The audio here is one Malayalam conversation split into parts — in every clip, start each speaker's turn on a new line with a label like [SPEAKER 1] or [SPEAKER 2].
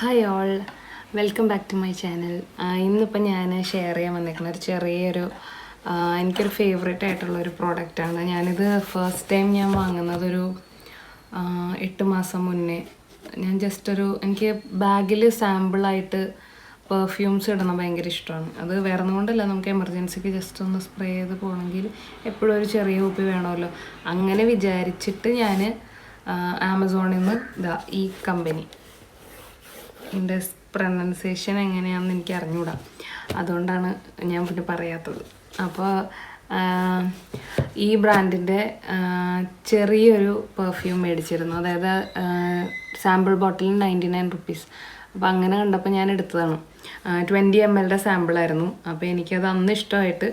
[SPEAKER 1] Hi all, welcome back to my channel. ഇന്നിപ്പോൾ ഞാൻ ഷെയർ ചെയ്യാൻ വന്നിരിക്കുന്ന ഒരു ചെറിയൊരു എനിക്കൊരു ഫേവറേറ്റ് ആയിട്ടുള്ളൊരു പ്രോഡക്റ്റാണ്. ഞാനിത് ഫസ്റ്റ് ടൈം ഞാൻ വാങ്ങുന്നതൊരു 8 മാസം മുന്നേ. ഞാൻ എനിക്ക് ബാഗിൽ സാമ്പിളായിട്ട് പെർഫ്യൂംസ് ഇടണം ഭയങ്കര ഇഷ്ടമാണ്. അത് വേറെ ഒന്നും കൊണ്ടല്ല, നമുക്ക് എമർജൻസിക്ക് ജസ്റ്റ് ഒന്ന് സ്പ്രേ ചെയ്ത് പോകണമെങ്കിൽ എപ്പോഴും ഒരു ചെറിയ കുപ്പി വേണമല്ലോ. അങ്ങനെ വിചാരിച്ചിട്ട് ഞാൻ ആമസോണിൽ നിന്ന് ഈ കമ്പനി, ഇതിൻ്റെ പ്രൊനൗൺസിയേഷൻ എങ്ങനെയാണെന്ന് എനിക്ക് അറിഞ്ഞൂടാ, അതുകൊണ്ടാണ് ഞാൻ പിന്നെ പറയാത്തത്. അപ്പോൾ ഈ ബ്രാൻഡിൻ്റെ ചെറിയൊരു പെർഫ്യൂം മേടിച്ചിരുന്നു, അതായത് സാമ്പിൾ ബോട്ടിൽ 99 റുപ്പീസ്. അപ്പോൾ അങ്ങനെ കണ്ടപ്പോൾ ഞാൻ എടുത്തതാണ്. 20 ml സാമ്പിളായിരുന്നു. അപ്പോൾ എനിക്കത് അന്ന് ഇഷ്ടമായിട്ട്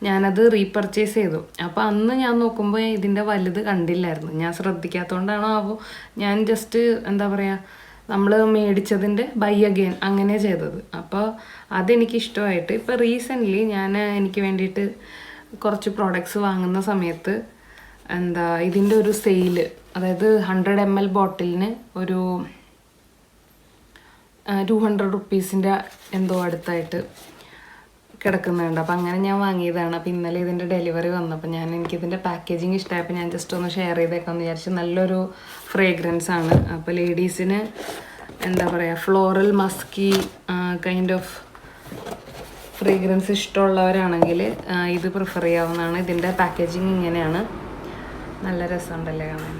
[SPEAKER 1] ഞാനത് റീപർച്ചേസ് ചെയ്തു. അപ്പോൾ അന്ന് ഞാൻ നോക്കുമ്പോൾ ഇതിൻ്റെ വലുത് കണ്ടില്ലായിരുന്നു. ഞാൻ ശ്രദ്ധിക്കാത്തതുകൊണ്ടാണോ ആവോ, ഞാൻ ജസ്റ്റ് എന്താ പറയുക, നമ്മൾ മേടിച്ചതിൻ്റെ ബൈ അഗെയിൻ അങ്ങനെ ചെയ്തത്. അപ്പോൾ അതെനിക്കിഷ്ടമായിട്ട് ഇപ്പോൾ റീസെൻ്റ്ലി ഞാൻ എനിക്ക് വേണ്ടിയിട്ട് കുറച്ച് പ്രോഡക്ട്സ് വാങ്ങുന്ന സമയത്ത് ഇതിൻ്റെ ഒരു സെയില്, അതായത് 100 ml ബോട്ടിലിന് ഒരു 200 റുപ്പീസിൻ്റെ എന്തോ അടുത്തായിട്ട് കിടക്കുന്നുണ്ട്. അപ്പോൾ അങ്ങനെ ഞാൻ വാങ്ങിയതാണ്. അപ്പോൾ ഇന്നലെ ഇതിൻ്റെ ഡെലിവറി വന്നപ്പോൾ എനിക്കിതിൻ്റെ പാക്കേജിങ് ഇഷ്ടമായപ്പോൾ ഞാൻ ജസ്റ്റ് ഒന്ന് ഷെയർ ചെയ്തേക്കാമെന്ന് വിചാരിച്ചു. നല്ലൊരു ഫ്രേഗ്രൻസ് ആണ്. അപ്പോൾ ലേഡീസിന് എന്താ പറയുക, floral Maski kind of fragrance ഇഷ്ടമുള്ളവരാണെങ്കിൽ ഇത് പ്രിഫർ ചെയ്യാവുന്നതാണ്. ഇതിൻ്റെ പാക്കേജിങ് ഇങ്ങനെയാണ്. നല്ല രസമുണ്ടല്ലേ കാണാൻ,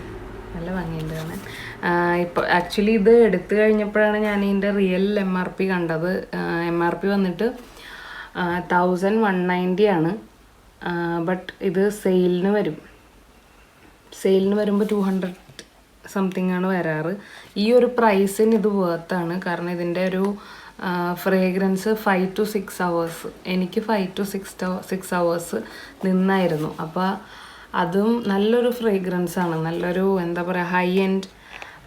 [SPEAKER 1] നല്ല ഭംഗിയുണ്ട് കാണാൻ. ഇപ്പോൾ ആക്ച്വലി ഇത് എടുത്തു കഴിഞ്ഞപ്പോഴാണ് ഞാൻ ഇതിൻ്റെ റിയൽ MRP കണ്ടത്. MRP വന്നിട്ട് 1190 ആണ്. ബട്ട് ഇത് സെയിലിന് വരുമ്പോൾ 200 സംതിങ് ആണ് വരാറ്. ഈ ഒരു പ്രൈസിന് ഇത് വേർത്താണ്. കാരണം ഇതിൻ്റെ ഒരു ഫ്രേഗ്രൻസ് 5 to 6 hours, എനിക്ക് 5 to 6 hours നിന്നായിരുന്നു. അപ്പോൾ അതും നല്ലൊരു ഫ്രേഗ്രൻസ് ആണ്. നല്ലൊരു എന്താ പറയുക, ഹൈ എൻഡ്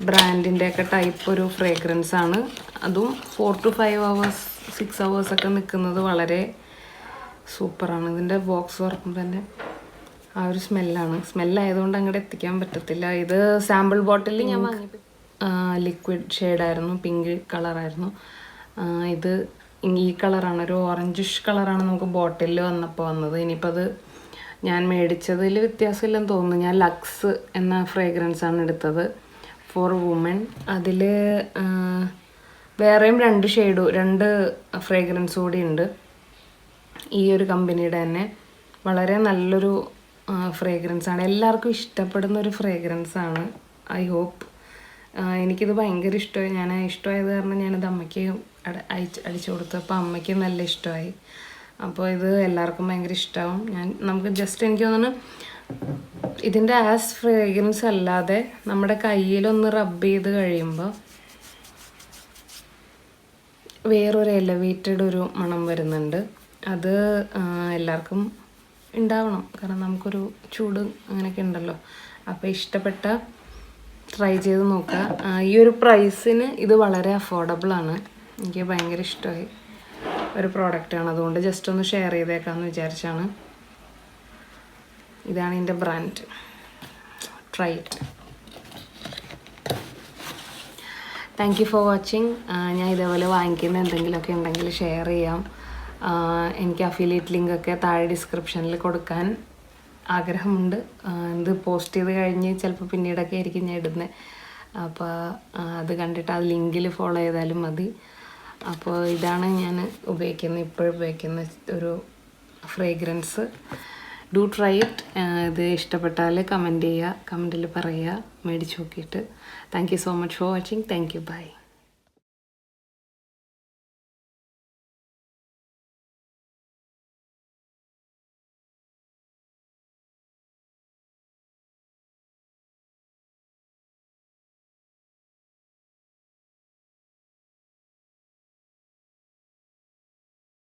[SPEAKER 1] ബ്രാൻഡിൻ്റെ ഒക്കെ ടൈപ്പ് ഒരു ഫ്രേഗ്രൻസ് ആണ്. അതും 4 to 5 hours 6 hours ഒക്കെ നിൽക്കുന്നത് വളരെ സൂപ്പറാണ്. ഇതിൻ്റെ ബോക്സ് തുറക്കുമ്പോൾ തന്നെ ആ ഒരു സ്മെല്ലായതുകൊണ്ട് അങ്ങോട്ട് എത്തിക്കാൻ പറ്റത്തില്ല. ഇത് സാമ്പിൾ ബോട്ടിൽ ഞാൻ വാങ്ങിയപ്പോൾ ലിക്വിഡ് ഷെയ്ഡായിരുന്നു, പിങ്ക് കളറായിരുന്നു. ഇത് ഈ കളറാണ്, ഒരു ഓറഞ്ചിഷ് കളറാണ് നമുക്ക് ബോട്ടിലിൽ വന്നപ്പോൾ വന്നത്. ഇനിയിപ്പോൾ അത് ഞാൻ മേടിച്ചതിൽ വ്യത്യാസമില്ലെന്ന് തോന്നുന്നു. ഞാൻ ലക്സ് എന്ന ഫ്രേഗ്രൻസ് ആണ് എടുത്തത്, ഫോർ വുമൺ. അതിൽ വേറെയും 2 ഫ്രേഗ്രൻസ് കൂടി ഉണ്ട് ഈ ഒരു കമ്പനിയുടെ തന്നെ. വളരെ നല്ലൊരു ഫ്രേഗ്രൻസ് ആണ്, എല്ലാവർക്കും ഇഷ്ടപ്പെടുന്ന ഒരു ഫ്രേഗ്രൻസ് ആണ്. I hope. എനിക്കിത് ഭയങ്കര ഇഷ്ടമായി. ഞാൻ ഇഷ്ടമായത് കാരണം ഞാനിത് അമ്മയ്ക്ക് അടിച്ചു കൊടുത്തു. അപ്പോൾ അമ്മയ്ക്ക് നല്ല ഇഷ്ടമായി. അപ്പോൾ ഇത് എല്ലാവർക്കും ഭയങ്കര ഇഷ്ടമാവും. നമുക്ക് ജസ്റ്റ് എനിക്ക് തോന്നുന്നു ഇതിൻ്റെ ആസ് ഫ്രേഗ്രൻസ് അല്ലാതെ നമ്മുടെ കയ്യിലൊന്ന് റബ്ബ് ചെയ്ത് കഴിയുമ്പോൾ വേറൊരു എലവേറ്റഡ് ഒരു മണം വരുന്നുണ്ട്. അത് എല്ലാവർക്കും ഉണ്ടാവണം, കാരണം നമുക്കൊരു ചൂട് അങ്ങനെയൊക്കെ ഉണ്ടല്ലോ. അപ്പോൾ ഇഷ്ടപ്പെട്ട ട്രൈ ചെയ്ത് നോക്കുക. ഈ ഒരു പ്രൈസിന് ഇത് വളരെ അഫോർഡബിളാണ്. എനിക്ക് ഭയങ്കര ഇഷ്ടമായി ഒരു പ്രോഡക്റ്റാണ്, അതുകൊണ്ട് ജസ്റ്റ് ഒന്ന് ഷെയർ ചെയ്തേക്കാമെന്ന് വിചാരിച്ചാണ്. ഇതാണ് എൻ്റെ brand. Try it. Thank you for watching. ഞാൻ ഇതേപോലെ വാങ്ങിക്കുന്ന എന്തെങ്കിലുമൊക്കെ ഉണ്ടെങ്കിൽ ഷെയർ ചെയ്യാം. എനിക്ക് അഫിലിയേറ്റ് ലിങ്കൊക്കെ താഴെ ഡിസ്ക്രിപ്ഷനിൽ കൊടുക്കാൻ ആഗ്രഹമുണ്ട്. ഇത് പോസ്റ്റ് ചെയ്ത് കഴിഞ്ഞ് ചിലപ്പോൾ പിന്നീടൊക്കെ ആയിരിക്കും ഞാൻ ഇടുന്നത്. അപ്പോൾ അത് കണ്ടിട്ട് ആ ലിങ്കിൽ ഫോളോ ചെയ്താലും മതി. അപ്പോൾ ഇതാണ് ഞാൻ ഇപ്പോഴും ഉപയോഗിക്കുന്ന ഒരു ഫ്രേഗ്രൻസ്. Do try it. ഇത് ഇഷ്ടപ്പെട്ടാൽ കമൻറ്റ് ചെയ്യുക, കമൻറ്റിൽ പറയുക മേടിച്ച് നോക്കിയിട്ട്. Thank you so much for watching. Thank you. By.